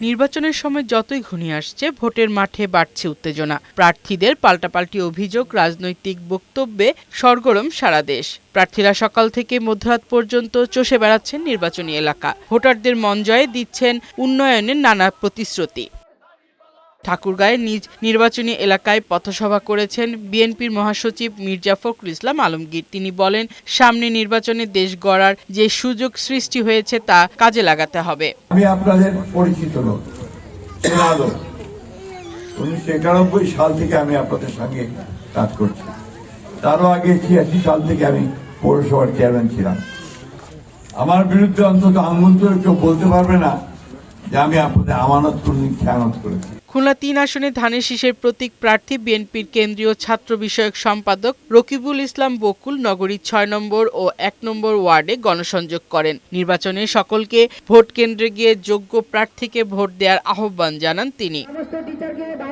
নির্বাচনের সময় যতই ঘনিয়ে আসছে ভোটের মাঠে বাড়ছে উত্তেজনা। প্রার্থীদের পাল্টাপাল্টি অভিযোগ, রাজনৈতিক বক্তব্যে সরগরম সারা দেশ। প্রার্থীরা সকাল থেকে মধ্যরাত পর্যন্ত চষে বেড়াচ্ছেন নির্বাচনী এলাকা। ভোটারদের মন জয়ে দিচ্ছেন উন্নয়নের নানা প্রতিশ্রুতি। ঠাকুরগাঁয়ের নিজ নির্বাচনী এলাকায় পথসভা করেছেন বিএনপির মহাসচিব মির্জা ফখরুল ইসলাম আলমগীর। তিনি বলেন, সামনে নির্বাচনে দেশ গড়ার যে সুযোগ সৃষ্টি হয়েছে তা কাজে লাগাতে হবে। আমি আপনাদের পরিচিত লোক, 1991 সাল থেকে আমি আপনাদের সঙ্গে কাজ করছি। তারও আগে 86 সাল থেকে আমি পৌরসভার চেয়ারম্যান ছিলাম। আমার বিরুদ্ধে অন্তত আঙুল তুলে কেউ বলতে পারবে না যে আমি আপনাদের আমানত খেয়ানত করেছি। খুলনা ৩ আসনে ধানের শীষের প্রতীক প্রার্থী বিএনপির কেন্দ্রীয় ছাত্র বিষয়ক সম্পাদক রকিবুল ইসলাম বকুল নগরীর ৬ নম্বর ও ১ নম্বর ওয়ার্ডে গণসংযোগ করেন। নির্বাচনে সকলকে ভোট কেন্দ্রে গিয়ে যোগ্য প্রার্থীকে ভোট দেওয়ার আহ্বান জানান তিনি।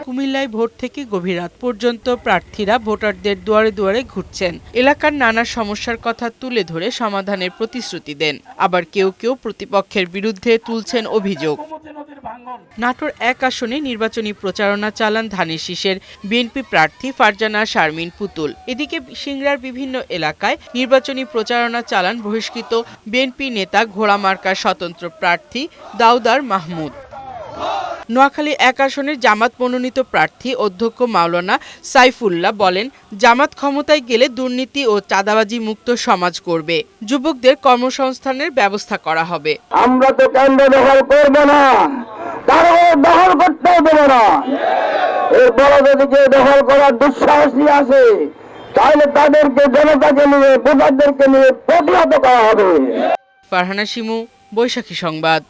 কুমিল্লায় ভোট থেকে গভীর রাত পর্যন্ত প্রার্থীরা ভোটারদের দুয়ারে দুয়ারে ঘুরছেন। এলাকার নানা সমস্যার কথা তুলে ধরে সমাধানের প্রতিশ্রুতি দেন। আবার কেউ কেউ প্রতিপক্ষের বিরুদ্ধে তুলছেন অভিযোগ। নাটোর ১ আসনে নির্বাচনী প্রচারণা চালান ধানের শীষের বিএনপি প্রার্থী ফারজানা শারমিন পুতুল। এদিকে সিংড়ার বিভিন্ন এলাকায় নির্বাচনী প্রচারণা চালান বহিষ্কৃত বিএনপি নেতা ঘোড়া মার্কার স্বতন্ত্র প্রার্থী দাউদার মাহমুদ। নোয়াখালী ১ আসনের জামাত মনোনীত প্রার্থী অধ্যক্ষ মাওলানা সাইফুল্লাহ বলেন, জামাত ক্ষমতায় গেলে দুর্নীতি ও চাঁদাবাজি মুক্ত সমাজ করবে। যুবকদের কর্মসংস্থানের ব্যবস্থা করা হবে। আমরা তো কেন্দ্র দখল করবো না, তারও দখল করতেও দেবো না। এরপরে যদি কেউ দখল করার দুঃসাহস নিয়ে আসে, তাহলে তাদেরকে, জনতাকে নিয়ে, ভোটারদেরকে নিয়ে প্রতিহত করা হবে। ফারহানা শিমু, বৈশাখী সংবাদ।